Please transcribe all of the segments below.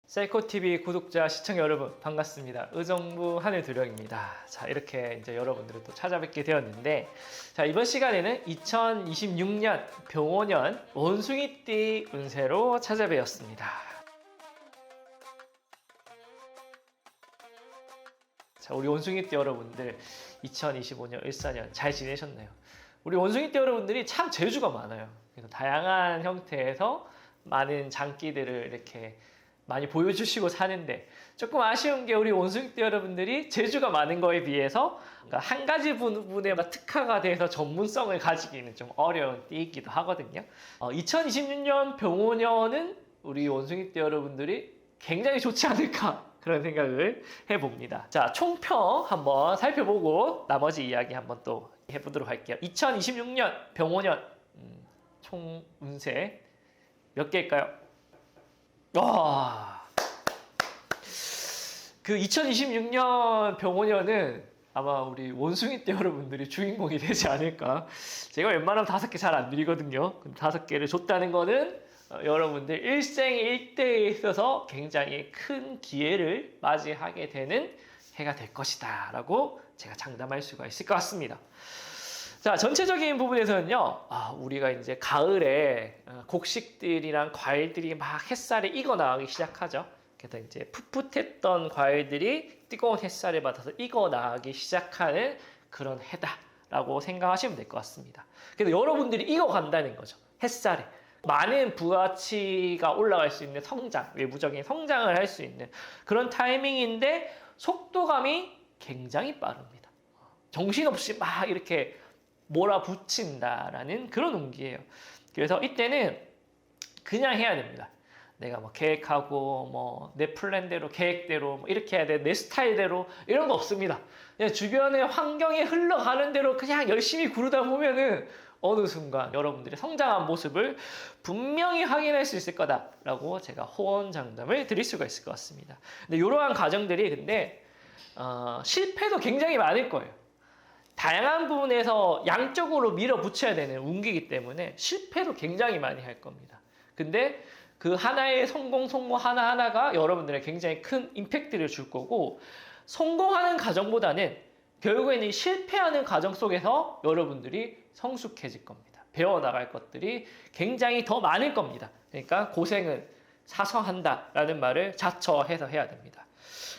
셀코TV 구독자 시청자 여러분 반갑습니다. 의정부 하늘도령입니다. 자, 이렇게 이제 여러분들을 또 찾아뵙게 되었는데, 자, 이번 시간에는 2026년 병오년 원숭이띠 운세로 찾아뵈었습니다. 자, 우리 원숭이띠 여러분들 2025년 을사년 잘 지내셨나요? 우리 원숭이띠 여러분들이 참 재주가 많아요. 그래서 다양한 형태에서 많은 장기들을 이렇게 많이 보여주시고 사는데, 조금 아쉬운 게 우리 원숭이띠 여러분들이 재주가 많은 거에 비해서 한 가지 부분에 특화가 돼서 전문성을 가지기는 좀 어려운 띠이기도 하거든요. 2026년 병오년은 우리 원숭이띠 여러분들이 굉장히 좋지 않을까, 그런 생각을 해봅니다. 자, 총평 한번 살펴보고 나머지 이야기 한번 또 해보도록 할게요. 2026년 병오년 총 운세 몇 개일까요? 와, 그 2026년 병오년은 아마 우리 원숭이띠 여러분들이 주인공이 되지 않을까. 제가 웬만하면 5개 잘 안 드리거든요. 5개를 줬다는 거는 여러분들 일생일대에 있어서 굉장히 큰 기회를 맞이하게 되는 해가 될 것이다 라고 제가 장담할 수가 있을 것 같습니다. 자, 전체적인 부분에서는요, 우리가 이제 가을에 곡식들이랑 과일들이 막 햇살에 익어 나가기 시작하죠. 그래서 이제 풋풋했던 과일들이 뜨거운 햇살을 받아서 익어 나가기 시작하는 그런 해다라고 생각하시면 될 것 같습니다. 그래서 여러분들이 익어 간다는 거죠. 햇살에. 많은 부가치가 올라갈 수 있는 성장, 외부적인 성장을 할 수 있는 그런 타이밍인데 속도감이 굉장히 빠릅니다. 정신없이 막 이렇게 몰아붙인다라는 그런 운기예요. 그래서 이때는 그냥 해야 됩니다. 내가 뭐 계획하고 뭐 내 플랜대로 계획대로 뭐 이렇게 해야 돼, 내 스타일대로 이런 거 없습니다. 그냥 주변의 환경에 흘러가는 대로 그냥 열심히 구르다 보면은 어느 순간 여러분들의 성장한 모습을 분명히 확인할 수 있을 거다라고 제가 호언장담을 드릴 수가 있을 것 같습니다. 근데 이러한 과정들이 근데 실패도 굉장히 많을 거예요. 다양한 부분에서 양쪽으로 밀어붙여야 되는 운기이기 때문에 실패도 굉장히 많이 할 겁니다. 근데 그 하나의 성공 하나하나가 여러분들의 굉장히 큰 임팩트를 줄 거고, 성공하는 과정보다는 결국에는 실패하는 과정 속에서 여러분들이 성숙해질 겁니다. 배워나갈 것들이 굉장히 더 많을 겁니다. 그러니까 고생은 사서한다라는 말을 자처해서 해야 됩니다.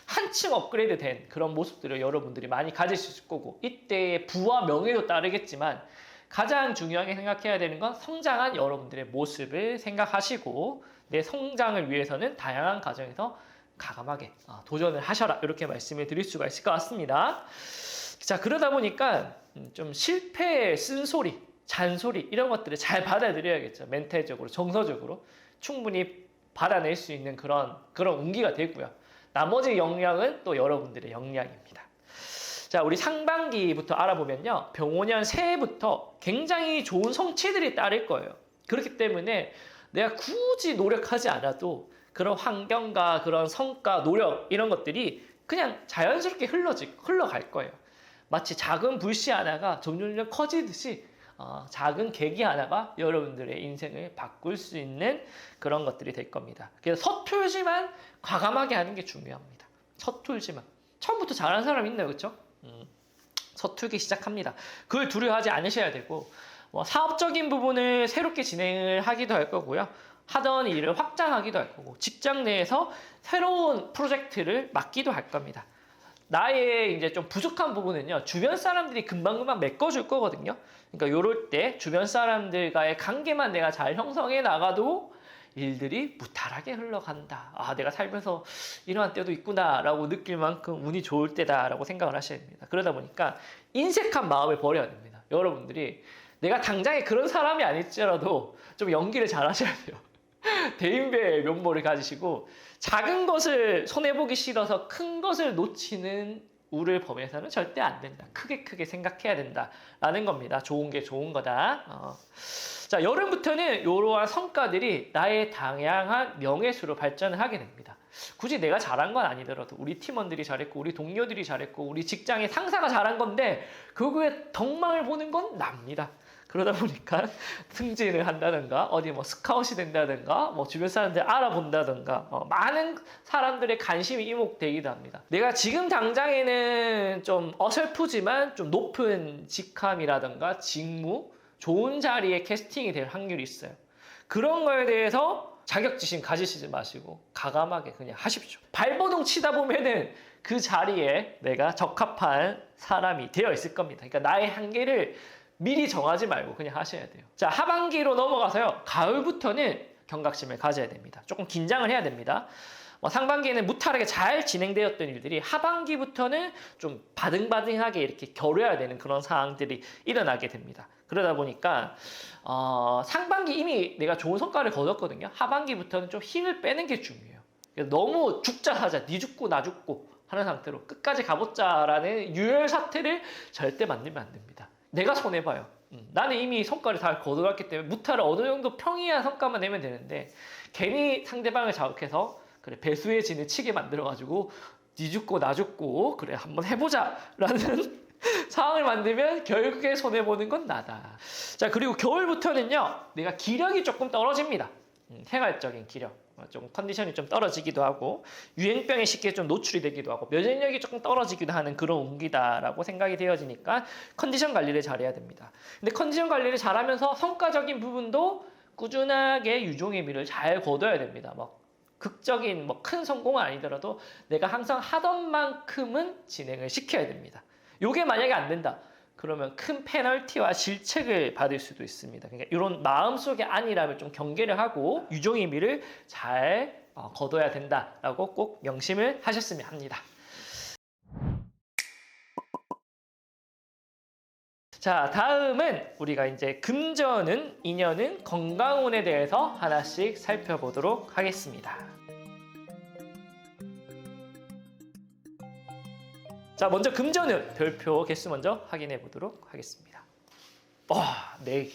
한층 업그레이드 된 그런 모습들을 여러분들이 많이 가질 수 있을 거고, 이때의 부와 명예도 따르겠지만 가장 중요하게 생각해야 되는 건 성장한 여러분들의 모습을 생각하시고, 내 성장을 위해서는 다양한 과정에서 과감하게 도전을 하셔라, 이렇게 말씀을 드릴 수가 있을 것 같습니다. 자, 그러다 보니까 좀 실패의 쓴소리, 잔소리 이런 것들을 잘 받아들여야겠죠. 멘탈적으로, 정서적으로 충분히 받아낼 수 있는 그런 운기가 되고요. 나머지 역량은 또 여러분들의 역량입니다. 자, 우리 상반기부터 알아보면요, 병오년 새해부터 굉장히 좋은 성취들이 따를 거예요. 그렇기 때문에 내가 굳이 노력하지 않아도 그런 환경과 그런 성과, 노력 이런 것들이 그냥 자연스럽게 흘러갈 거예요. 마치 작은 불씨 하나가 점점 커지듯이 작은 계기 하나가 여러분들의 인생을 바꿀 수 있는 그런 것들이 될 겁니다. 그래서 서툴지만 과감하게 하는 게 중요합니다. 서툴지만. 처음부터 잘하는 사람 있나요? 그렇죠? 서툴기 시작합니다. 그걸 두려워하지 않으셔야 되고, 사업적인 부분을 새롭게 진행을 하기도 할 거고요. 하던 일을 확장하기도 할 거고, 직장 내에서 새로운 프로젝트를 맡기도 할 겁니다. 나의 이제 좀 부족한 부분은요, 주변 사람들이 금방금방 메꿔줄 거거든요. 그러니까 요럴 때 주변 사람들과의 관계만 내가 잘 형성해 나가도 일들이 무탈하게 흘러간다. 내가 살면서 이러한 때도 있구나 라고 느낄 만큼 운이 좋을 때다 라고 생각을 하셔야 됩니다. 그러다 보니까 인색한 마음을 버려야 됩니다. 여러분들이 내가 당장에 그런 사람이 아닐지라도 좀 연기를 잘 하셔야 돼요. 대인배의 면모를 가지시고, 작은 것을 손해보기 싫어서 큰 것을 놓치는 우를 범해서는 절대 안 된다. 크게 생각해야 된다라는 겁니다. 좋은 게 좋은 거다. 자, 여름부터는 이러한 성과들이 나의 다양한 명예수로 발전을 하게 됩니다. 굳이 내가 잘한 건 아니더라도 우리 팀원들이 잘했고, 우리 동료들이 잘했고, 우리 직장의 상사가 잘한 건데 그거에 덕망을 보는 건 납니다. 그러다 보니까 승진을 한다든가 어디 뭐 스카웃이 된다든가 뭐 주변 사람들 알아본다든가 많은 사람들의 관심이 이목되기도 합니다. 내가 지금 당장에는 좀 어설프지만 좀 높은 직함이라든가 직무, 좋은 자리에 캐스팅이 될 확률이 있어요. 그런 거에 대해서 자격지심 가지시지 마시고 과감하게 그냥 하십시오. 발버둥 치다 보면은 그 자리에 내가 적합한 사람이 되어 있을 겁니다. 그러니까 나의 한계를 미리 정하지 말고 그냥 하셔야 돼요. 자, 하반기로 넘어가서요. 가을부터는 경각심을 가져야 됩니다. 조금 긴장을 해야 됩니다. 상반기에는 무탈하게 잘 진행되었던 일들이 하반기부터는 좀 바등바등하게 이렇게 겨뤄야 되는 그런 상황들이 일어나게 됩니다. 그러다 보니까 상반기 이미 내가 좋은 성과를 거뒀거든요. 하반기부터는 좀 힘을 빼는 게 중요해요. 너무 죽자 하자, 니 죽고 나 죽고 하는 상태로 끝까지 가보자라는 유혈 사태를 절대 만들면 안 됩니다. 내가 손해봐요. 나는 이미 성과를 다 거둬왔기 때문에 무탈을 어느 정도 평이한 성과만 내면 되는데 괜히 상대방을 자극해서 그래 배수의 진을 치게 만들어가지고 니 죽고 나 죽고 그래 한번 해보자라는 상황을 만들면 결국에 손해보는 건 나다. 자, 그리고 겨울부터는요 내가 기력이 조금 떨어집니다. 생활적인 기력, 좀 컨디션이 좀 떨어지기도 하고 유행병에 쉽게 좀 노출이 되기도 하고 면역력이 조금 떨어지기도 하는 그런 운기다라고 생각이 되어지니까 컨디션 관리를 잘해야 됩니다. 근데 컨디션 관리를 잘하면서 성과적인 부분도 꾸준하게 유종의 미를 잘 거둬야 됩니다. 극적인 큰 성공은 아니더라도 내가 항상 하던 만큼은 진행을 시켜야 됩니다. 요게 만약에 안 된다. 그러면 큰 페널티와 질책을 받을 수도 있습니다. 그러니까 이런 마음속의 안일함을 좀 경계를 하고 유종의 미를 잘 거둬야 된다라고 꼭 명심을 하셨으면 합니다. 자, 다음은 우리가 이제 금전운, 인연운, 건강운에 대해서 하나씩 살펴보도록 하겠습니다. 자, 먼저 금전운 별표 개수 먼저 확인해 보도록 하겠습니다. 와, 4개.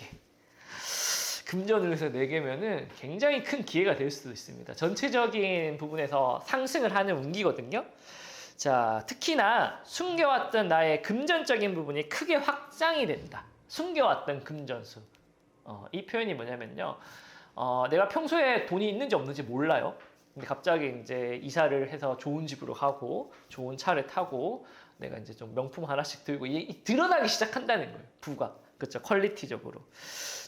금전운에서 4개면은 굉장히 큰 기회가 될 수도 있습니다. 전체적인 부분에서 상승을 하는 운기거든요. 자, 특히나 숨겨왔던 나의 금전적인 부분이 크게 확장이 된다. 숨겨왔던 금전수. 이 표현이 뭐냐면요. 내가 평소에 돈이 있는지 없는지 몰라요. 근데 갑자기 이제 이사를 해서 좋은 집으로 가고 좋은 차를 타고 내가 이제 좀 명품 하나씩 들고 드러나기 시작한다는 거예요. 부가. 그렇죠. 퀄리티적으로.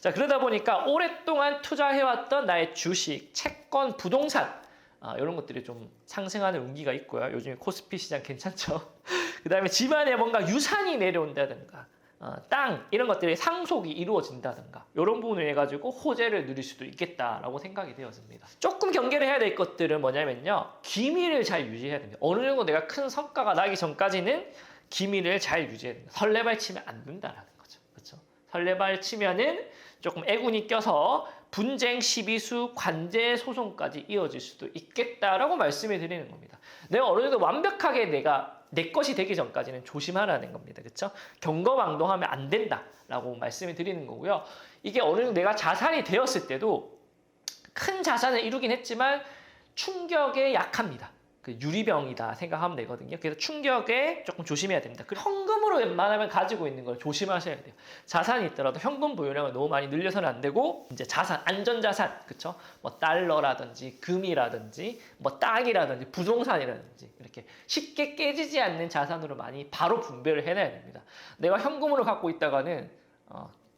자, 그러다 보니까 오랫동안 투자해왔던 나의 주식, 채권, 부동산 이런 것들이 좀 상승하는 운기가 있고요. 요즘에 코스피 시장 괜찮죠. 그 다음에 집안에 뭔가 유산이 내려온다든가 땅 이런 것들이 상속이 이루어진다든가 이런 부분을 해가지고 호재를 누릴 수도 있겠다라고 생각이 되었습니다. 조금 경계를 해야 될 것들은 뭐냐면요. 기밀을 잘 유지해야 됩니다. 어느 정도 내가 큰 성과가 나기 전까지는 기밀을 잘 유지해야 됩니다. 설레발 치면 안 된다라는 거죠. 그렇죠? 설레발 치면은 조금 애군이 껴서 분쟁, 시비수, 관제 소송까지 이어질 수도 있겠다라고 말씀을 드리는 겁니다. 내가 어느 정도 완벽하게 내 것이 되기 전까지는 조심하라는 겁니다. 그렇죠? 경거망동하면 안 된다라고 말씀을 드리는 거고요. 이게 어느 정도 내가 자산이 되었을 때도 큰 자산을 이루긴 했지만 충격에 약합니다. 유리병이다 생각하면 되거든요. 그래서 충격에 조금 조심해야 됩니다. 그리고 현금으로 웬만하면 가지고 있는 걸 조심하셔야 돼요. 자산이 있더라도 현금 보유량을 너무 많이 늘려서는 안 되고 이제 자산, 안전자산, 그쵸? 달러라든지 금이라든지 땅이라든지 부동산이라든지 이렇게 쉽게 깨지지 않는 자산으로 많이 바로 분배를 해놔야 됩니다. 내가 현금으로 갖고 있다가는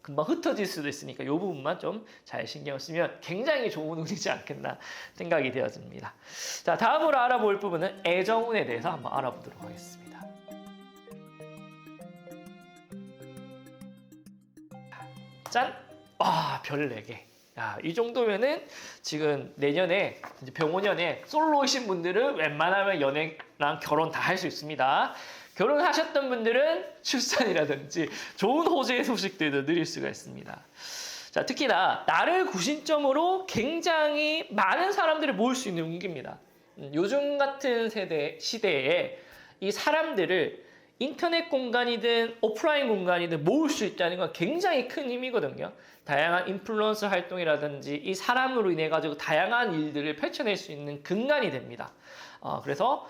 금방 흩어질 수도 있으니까 이 부분만 좀 잘 신경을 쓰면 굉장히 좋은 운이지 않겠나 생각이 되어집니다. 자, 다음으로 알아볼 부분은 애정운에 대해서 한번 알아보도록 하겠습니다. 짠! 별 4개. 야, 이 정도면은 지금 내년에 이제 병오년에 솔로이신 분들은 웬만하면 연애랑 결혼 다 할 수 있습니다. 결혼하셨던 분들은 출산이라든지 좋은 호재의 소식들도 누릴 수가 있습니다. 자, 특히나 나를 구심점으로 굉장히 많은 사람들을 모을 수 있는 운기입니다. 요즘 같은 시대에 이 사람들을 인터넷 공간이든 오프라인 공간이든 모을 수 있다는 건 굉장히 큰 힘이거든요. 다양한 인플루언서 활동이라든지 이 사람으로 인해 가지고 다양한 일들을 펼쳐낼 수 있는 근간이 됩니다. 그래서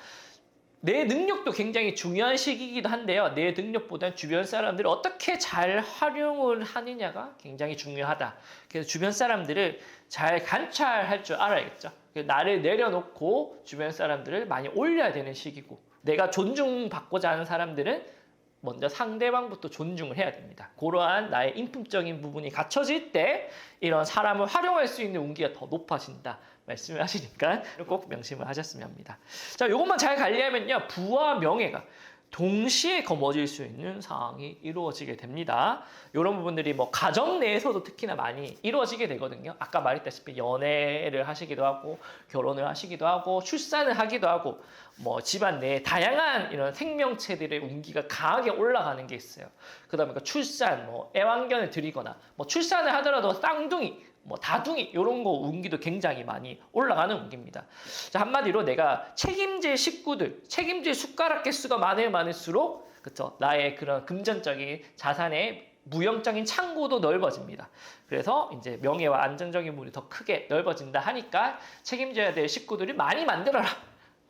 내 능력도 굉장히 중요한 시기이기도 한데요. 내 능력보다는 주변 사람들을 어떻게 잘 활용을 하느냐가 굉장히 중요하다. 그래서 주변 사람들을 잘 관찰할 줄 알아야겠죠. 나를 내려놓고 주변 사람들을 많이 올려야 되는 시기고, 내가 존중받고자 하는 사람들은 먼저 상대방부터 존중을 해야 됩니다. 그러한 나의 인품적인 부분이 갖춰질 때 이런 사람을 활용할 수 있는 운기가 더 높아진다 말씀을 하시니까 꼭 명심을 하셨으면 합니다. 자, 이것만 잘 관리하면요, 부와 명예가 동시에 거머쥘 수 있는 상황이 이루어지게 됩니다. 이런 부분들이 뭐 가정 내에서도 특히나 많이 이루어지게 되거든요. 아까 말했다시피 연애를 하시기도 하고, 결혼을 하시기도 하고, 출산을 하기도 하고, 뭐 집안 내에 다양한 이런 생명체들의 운기가 강하게 올라가는 게 있어요. 그다음에 출산, 뭐 애완견을 드리거나, 뭐 출산을 하더라도 쌍둥이, 뭐 다둥이 이런 거 운기도 굉장히 많이 올라가는 운기입니다. 자, 한마디로 내가 책임질 식구들, 책임질 숟가락 개수가 많을수록 그쵸, 나의 그런 금전적인 자산의 무형적인 창고도 넓어집니다. 그래서 이제 명예와 안정적인 부분이 더 크게 넓어진다 하니까 책임져야 될 식구들이 많이 만들어라.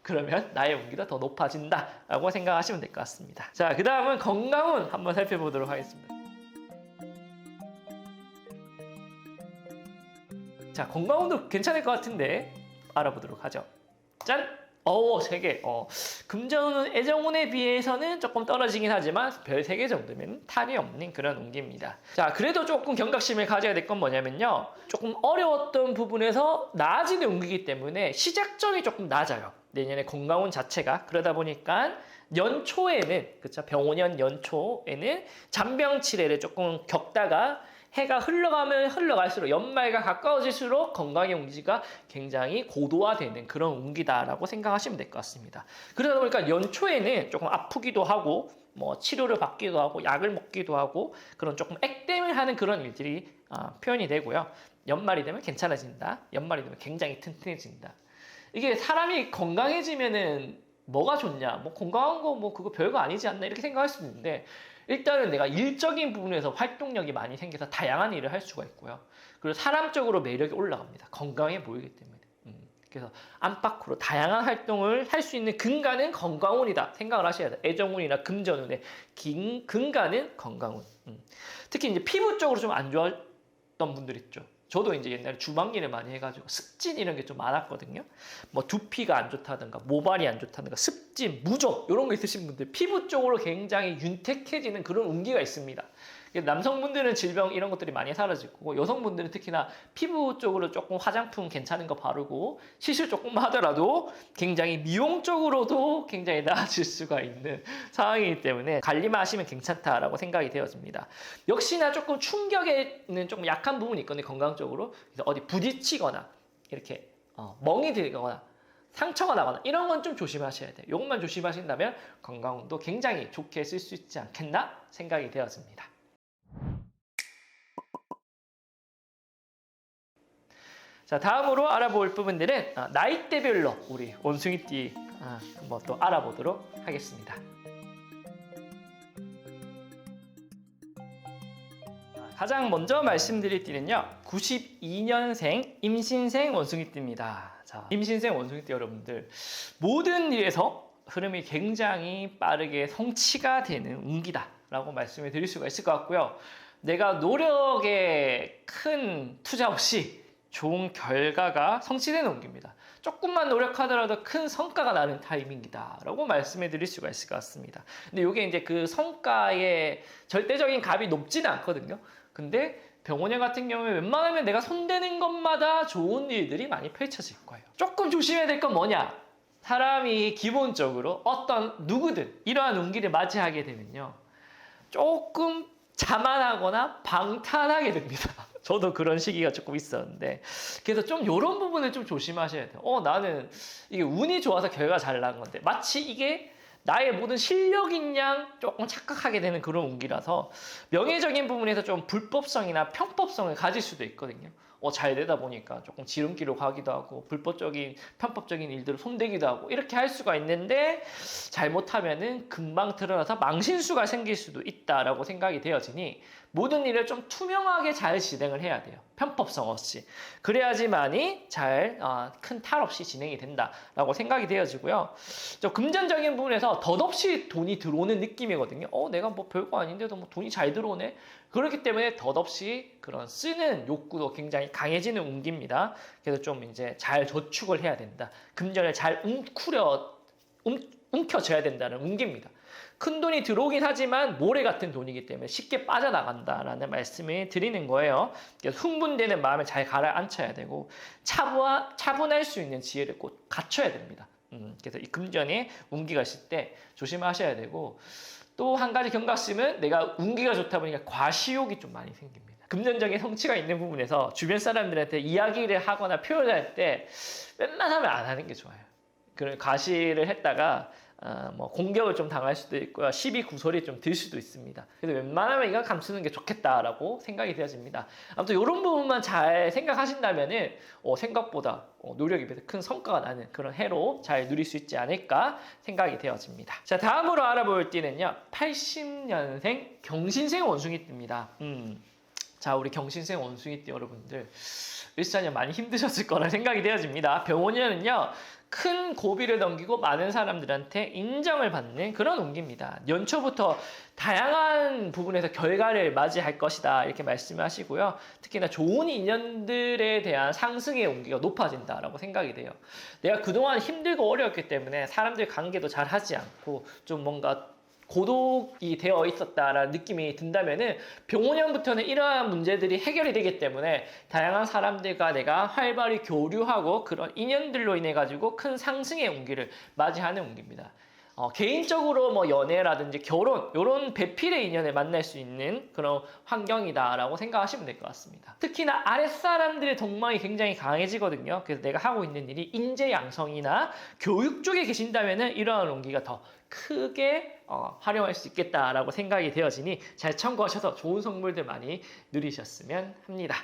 그러면 나의 운기가 더 높아진다라고 생각하시면 될 것 같습니다. 자, 그 다음은 건강운 한번 살펴보도록 하겠습니다. 자, 건강운도 괜찮을 것 같은데 알아보도록 하죠. 짠! 3개. 금전운은 애정운에 비해서는 조금 떨어지긴 하지만 별 3개 정도면 탈이 없는 그런 운기입니다. 자, 그래도 조금 경각심을 가져야 될 건 뭐냐면요, 조금 어려웠던 부분에서 나아지는 운기이기 때문에 시작점이 조금 낮아요. 내년에 건강운 자체가. 그러다 보니까 연초에는, 그쵸, 병오년 연초에는 잔병치레를 조금 겪다가 해가 흘러가면 흘러갈수록, 연말과 가까워질수록 건강의 운기가 굉장히 고도화되는 그런 운기다라고 생각하시면 될 것 같습니다. 그러다 보니까 연초에는 조금 아프기도 하고, 뭐 치료를 받기도 하고, 약을 먹기도 하고, 그런 조금 액땜을 하는 그런 일들이 표현이 되고요. 연말이 되면 괜찮아진다. 연말이 되면 굉장히 튼튼해진다. 이게 사람이 건강해지면은 뭐가 좋냐? 뭐 건강한 거 뭐 그거 별거 아니지 않나? 이렇게 생각할 수 있는데, 일단은 내가 일적인 부분에서 활동력이 많이 생겨서 다양한 일을 할 수가 있고요. 그리고 사람적으로 매력이 올라갑니다. 건강해 보이기 때문에. 그래서 안팎으로 다양한 활동을 할 수 있는 근간은 건강운이다 생각을 하셔야 돼요. 애정운이나 금전운의 근간은 건강운. 특히 이제 피부 쪽으로 좀 안 좋았던 분들 있죠. 저도 이제 옛날에 주방일을 많이 해가지고 습진 이런 게 좀 많았거든요. 뭐 두피가 안 좋다든가 모발이 안 좋다든가 습진, 무좀 이런 거 있으신 분들 피부 쪽으로 굉장히 윤택해지는 그런 운기가 있습니다. 남성분들은 질병 이런 것들이 많이 사라지고, 여성분들은 특히나 피부 쪽으로 조금 화장품 괜찮은 거 바르고 시술 조금 하더라도 굉장히 미용 쪽으로도 굉장히 나아질 수가 있는 상황이기 때문에 관리만 하시면 괜찮다라고 생각이 되어집니다. 역시나 조금 충격에는 조금 약한 부분이 있거든요, 건강적으로. 그래서 어디 부딪히거나 이렇게 멍이 들거나 상처가 나거나 이런 건 좀 조심하셔야 돼요. 이것만 조심하신다면 건강운도 굉장히 좋게 쓸 수 있지 않겠나 생각이 되어집니다. 자, 다음으로 알아볼 부분들은 나이대별로 우리 원숭이띠 한번 또 알아보도록 하겠습니다. 가장 먼저 말씀드릴 띠는요, 92년생 임신생 원숭이띠입니다. 자, 임신생 원숭이띠 여러분들, 모든 일에서 흐름이 굉장히 빠르게 성취가 되는 운기다라고 말씀을 드릴 수가 있을 것 같고요. 내가 노력에 큰 투자 없이 좋은 결과가 성취되는 운기입니다. 조금만 노력하더라도 큰 성과가 나는 타이밍이다 라고 말씀해 드릴 수가 있을 것 같습니다. 근데 이게 이제 그 성과의 절대적인 값이 높지는 않거든요. 근데 병원형 같은 경우에 웬만하면 내가 손대는 것마다 좋은 일들이 많이 펼쳐질 거예요. 조금 조심해야 될 건 뭐냐? 사람이 기본적으로 누구든 이러한 운기를 맞이하게 되면요, 조금 자만하거나 방탄하게 됩니다. 저도 그런 시기가 조금 있었는데, 그래서 좀 이런 부분을 좀 조심하셔야 돼요. 나는 이게 운이 좋아서 결과가 잘 난 건데, 마치 이게 나의 모든 실력인 양 조금 착각하게 되는 그런 운기라서 명예적인 부분에서 좀 불법성이나 편법성을 가질 수도 있거든요. 잘 되다 보니까 조금 지름길로 가기도 하고 불법적인 편법적인 일들을 손대기도 하고 이렇게 할 수가 있는데, 잘못하면은 금방 드러나서 망신수가 생길 수도 있다라고 생각이 되어지니 모든 일을 좀 투명하게 잘 진행을 해야 돼요. 편법성 없이. 그래야지만이 잘 큰 탈 없이 진행이 된다라고 생각이 되어지고요. 저 금전적인 부분에서 덧없이 돈이 들어오는 느낌이거든요. 내가 뭐 별거 아닌데도 뭐 돈이 잘 들어오네. 그렇기 때문에 덧없이 그런 쓰는 욕구도 굉장히 강해지는 운기입니다. 그래서 좀 이제 잘 저축을 해야 된다. 금전을 잘 움켜줘야 된다는 운기입니다. 큰 돈이 들어오긴 하지만 모래 같은 돈이기 때문에 쉽게 빠져나간다라는 말씀을 드리는 거예요. 그래서 흥분되는 마음을 잘 가라앉혀야 되고 차분할 수 있는 지혜를 꼭 갖춰야 됩니다. 그래서 이 금전에 운기가 있을 때 조심하셔야 되고, 또 한 가지 경각심은 내가 운기가 좋다 보니까 과시욕이 좀 많이 생깁니다. 금전적인 성취가 있는 부분에서 주변 사람들한테 이야기를 하거나 표현할 때 웬만하면 안 하는 게 좋아요. 그런 과시를 했다가 뭐 공격을 좀 당할 수도 있고요. 시비 구설이 좀 들 수도 있습니다. 그래서 웬만하면 이건 감추는 게 좋겠다라고 생각이 되어집니다. 아무튼 이런 부분만 잘 생각하신다면은 생각보다 노력이 큰 성과가 나는 그런 해로 잘 누릴 수 있지 않을까 생각이 되어집니다. 자, 다음으로 알아볼 띠는요, 80년생 경신생 원숭이띠입니다. 자, 우리 경신생 원숭이띠 여러분들, 일사년 많이 힘드셨을 거라 생각이 되어집니다. 병원년은요, 큰 고비를 넘기고 많은 사람들한테 인정을 받는 그런 운기입니다. 연초부터 다양한 부분에서 결과를 맞이할 것이다 이렇게 말씀하시고요. 특히나 좋은 인연들에 대한 상승의 운기가 높아진다라고 생각이 돼요. 내가 그동안 힘들고 어려웠기 때문에 사람들 관계도 잘 하지 않고 좀 뭔가 고독이 되어 있었다라는 느낌이 든다면은 병원년부터는 이러한 문제들이 해결이 되기 때문에 다양한 사람들과 내가 활발히 교류하고 그런 인연들로 인해 가지고 큰 상승의 운기를 맞이하는 운기입니다. 개인적으로 뭐 연애라든지 결혼 이런 배필의 인연을 만날 수 있는 그런 환경이다라고 생각하시면 될 것 같습니다. 특히나 아랫사람들의 동망이 굉장히 강해지거든요. 그래서 내가 하고 있는 일이 인재 양성이나 교육 쪽에 계신다면은 이러한 운기가 더 크게 활용할 수 있겠다라고 생각이 되어지니 잘 참고하셔서 좋은 선물들 많이 누리셨으면 합니다.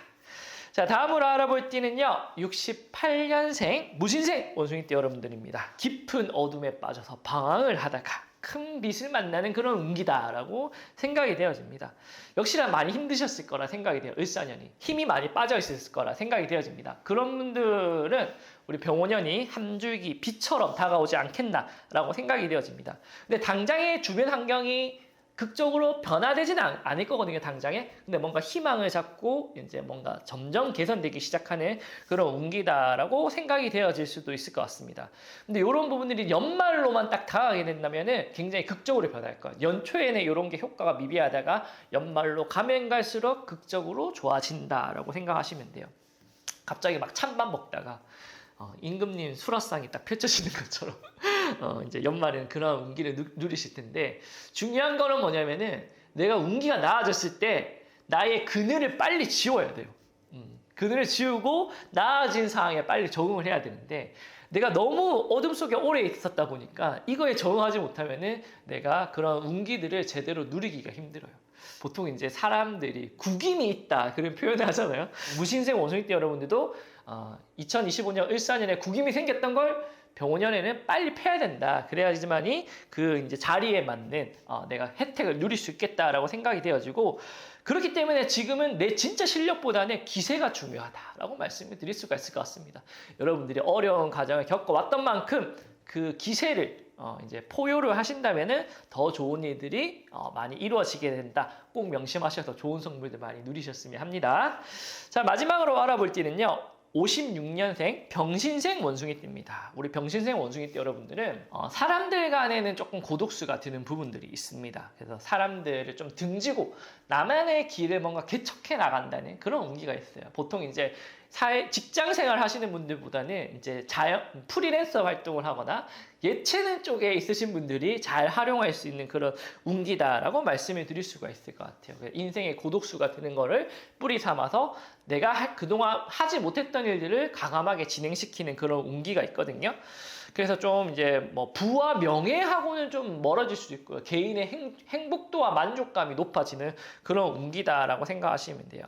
자, 다음으로 알아볼 띠는요, 68년생 무신생 원숭이띠 여러분들입니다. 깊은 어둠에 빠져서 방황을 하다가 큰 빛을 만나는 그런 운기다라고 생각이 되어집니다. 역시나 많이 힘드셨을 거라 생각이 돼요. 을사년이 힘이 많이 빠져 있었을 거라 생각이 되어집니다. 그런 분들은 우리 병원년이 한 줄기 빛처럼 다가오지 않겠나라고 생각이 되어집니다. 근데 당장의 주변 환경이 극적으로 변화되지는 않을 거거든요, 당장에. 근데 뭔가 희망을 잡고 이제 뭔가 점점 개선되기 시작하는 그런 운기다라고 생각이 되어질 수도 있을 것 같습니다. 근데 이런 부분들이 연말로만 딱 다가가게 된다면은 굉장히 극적으로 변할 거예요. 연초에는 이런 게 효과가 미비하다가 연말로 가면 갈수록 극적으로 좋아진다라고 생각하시면 돼요. 갑자기 막 찬밥 먹다가 임금님 수라상이 딱 펼쳐지는 것처럼 이제 연말에는 그런 운기를 누리실 텐데, 중요한 거는 뭐냐면은 내가 운기가 나아졌을 때 나의 그늘을 빨리 지워야 돼요. 그늘을 지우고 나아진 상황에 빨리 적응을 해야 되는데, 내가 너무 어둠 속에 오래 있었다 보니까 이거에 적응하지 못하면은 내가 그런 운기들을 제대로 누리기가 힘들어요. 보통 이제 사람들이 구김이 있다 그런 표현을 하잖아요. 무신생 원숭이띠 여러분들도 2025년 을사년에 구김이 생겼던 걸 병원년에는 빨리 패야 된다. 그래야지만이 그 이제 자리에 맞는 내가 혜택을 누릴 수 있겠다라고 생각이 되어지고, 그렇기 때문에 지금은 내 진짜 실력보다는 기세가 중요하다라고 말씀을 드릴 수가 있을 것 같습니다. 여러분들이 어려운 과정을 겪어왔던 만큼 그 기세를 이제 포효를 하신다면은 더 좋은 일들이 많이 이루어지게 된다. 꼭 명심하셔서 좋은 선물들 많이 누리셨으면 합니다. 자, 마지막으로 알아볼 띠는요, 56년생 병신생 원숭이띠입니다. 우리 병신생 원숭이띠 여러분들은 사람들 간에는 조금 고독수가 드는 부분들이 있습니다. 그래서 사람들을 좀 등지고 나만의 길을 뭔가 개척해 나간다는 그런 운기가 있어요. 보통 이제 직장 생활 하시는 분들보다는 이제 프리랜서 활동을 하거나 예체능 쪽에 있으신 분들이 잘 활용할 수 있는 그런 운기다라고 말씀을 드릴 수가 있을 것 같아요. 인생의 고독수가 드는 거를 뿌리 삼아서 내가 그동안 하지 못했던 일들을 과감하게 진행시키는 그런 운기가 있거든요. 그래서 좀 이제 뭐 부와 명예하고는 좀 멀어질 수도 있고요. 개인의 행복도와 만족감이 높아지는 그런 운기다라고 생각하시면 돼요.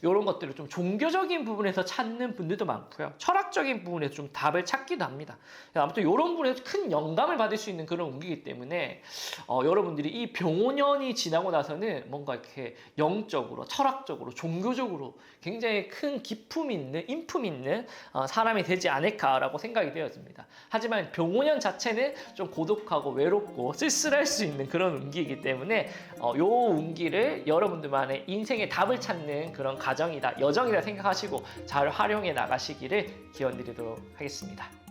이런 것들을 좀 종교적인 부분에서 부분에서 찾는 분들도 많고요. 철학적인 부분에서 좀 답을 찾기도 합니다. 아무튼 이런 부분에서 큰 영감을 받을 수 있는 그런 운기이기 때문에 여러분들이 이 병오년이 지나고 나서는 뭔가 이렇게 영적으로, 철학적으로, 종교적으로 굉장히 큰 기품 있는, 인품 있는 사람이 되지 않을까라고 생각이 되었습니다. 하지만 병오년 자체는 좀 고독하고 외롭고 쓸쓸할 수 있는 그런 운기이기 때문에 요 운기를 여러분들만의 인생의 답을 찾는 그런 과정이다, 여정이다 생각하시고 잘 활용해 나가시기를 기원드리도록 하겠습니다.